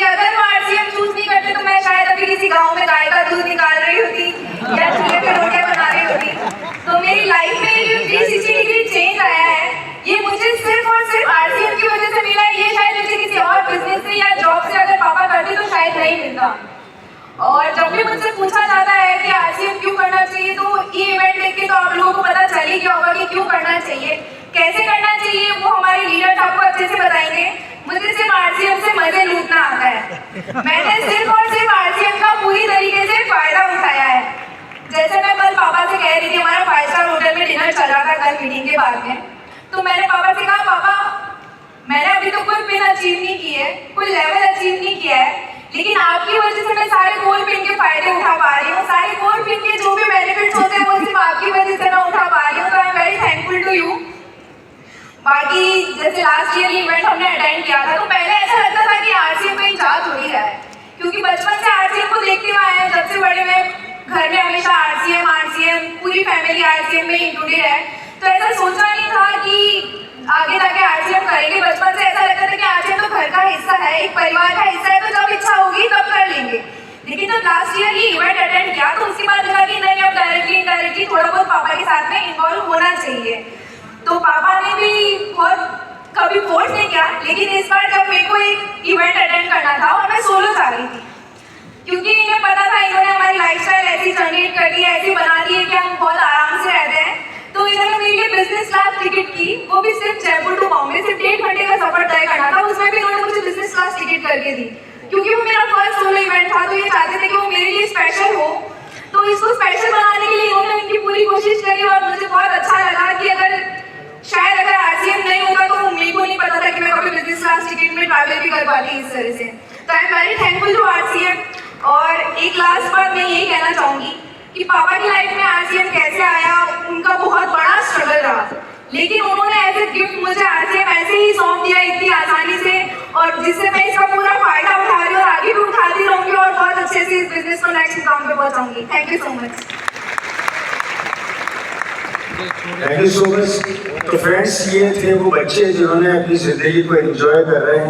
कि अगर वो आरसीएम चूज नहीं करते तो मैं शायद अभी किसी गांव में गाय का दूध निकाल रही होती या चूल्हे पे रोटियां बना रही होती। तो मेरी लाइफ में जो 360 डिग्री चेंज आया है ये मुझे सिर्फ और सिर्फ आरसीएम की वजह से मिला है। ये शायद मुझे किसी और बिजनेस से या जॉब से अगर पापा करते तो शायद नहीं मिलता। और जब भी मुझसे पूछा जाता है कि आरसीएम क्यों करना चाहिए तो ये इवेंट देख के तो आप लोगों को पता चल ही गया होगा कि क्यों करना चाहिए, कैसे करना चाहिए, वो हमारे लीडर्स आपको अच्छे से बताएंगे। मुझे सिर्फ आरसीएम से मजे लूटना आता है। मैंने सिर्फ और सिर्फ आरसीएम का पूरी तरीके से फायदा उठाया है। जैसे मैं कल पापा से कह रही थी, हमारा 5 स्टार होटल में डिनर चल रहा था कल मीटिंग के बाद में, तो मैंने पापा से कहा पापा मैंने अभी तो कोई पिन अचीव नहीं की है, कोई लेवल अचीव नहीं किया है, लेकिन आपकी वजह से मैं सारे गोल्ड पिन के फायदे उठा पा रही हूँ। सारे गोल्ड पिन के जो भी बेनिफिट्स होते हैं वो सिर्फ आपकी वजह से मैं उठा पा रही हूँ। तो I am very thankful to you. बाकी जैसे लास्ट ईयर इवेंट हमने अटेंड किया था तो पहले ऐसा लगता था कि आरसीएम कहीं जा थोड़ी रहा है, क्योंकि बचपन से आरसीएम को देखते हुए आए हैं। जब से बड़े हुए घर में हमेशा आरसीएम आरसीएम पूरी फैमिली आरसीएम में इंक्लूडेड है। तो ऐसा सोचा नहीं था कि आगे जाके आरसीएम करेंगे। बचपन से ऐसा लगता था कि आरसीएम तो घर का हिस्सा है, एक परिवार का हिस्सा है, तो जब इच्छा होगी तब कर लेंगे। लेकिन जब लास्ट ईयर ये इवेंट अटेंड किया तो उसके बाद लगा कि नहीं, अब डायरेक्टली इनडायरेक्टली थोड़ा बहुत पापा के साथ में इन्वॉल्व होना चाहिए। तो पापा ने भी बहुत कभी फोर्स नहीं किया, लेकिन इस बार जब मेरे को एक इवेंट अटेंड करना था और मैं सोलो जा रही थी, क्योंकि इन्हें पता था इन्होंने हमारी लाइफस्टाइल ऐसी जनरेट कर दी है, ऐसी बना दी है कि हम बहुत आराम से रहते हैं। तो इन्होंने मेरे लिए बिजनेस क्लास टिकट की, वो भी सिर्फ जयपुर टू बॉम्बे, सिर्फ 1.5 घंटे का सफर तय करना था। उसमें भी इन्होंने मुझे बिजनेस क्लास टिकट करके दी, क्योंकि वो मेरा फर्स्ट सोलो इवेंट था। तो ये चाहते थे कि वो मेरे लिए स्पेशल हो, तो इसको स्पेशल बनाने के लिए इन्होंने उनकी पूरी कोशिश करी। और मुझे बहुत अच्छा लगा कि शायद अगर आरसीएम नहीं होता तो मेरे को नहीं पता था कि मैं कभी बिजनेस क्लास टिकट में ट्रैवल भी कर पाती इस तरह से। तो I am very thankful to RCM. और एक लास्ट बात मैं यही कहना चाहूँगी कि पापा की लाइफ में आरसीएम कैसे आया, उनका बहुत बड़ा स्ट्रगल रहा, लेकिन उन्होंने एज ए गिफ्ट मुझे आरसीएम ऐसे ही सौंप दिया इतनी आसानी से, और जिससे मैं इसका पूरा फायदा उठा रही हूँ और आगे भी उठाती रहूँगी और बहुत अच्छे से इस बिजनेस को नेक्स्ट मुकाम पे पहुँचाऊंगी। Thank you so much. Thank you so much. तो फ्रेंड्स, ये थे वो बच्चे जिन्होंने अपनी जिंदगी को एंजॉय कर रहे हैं।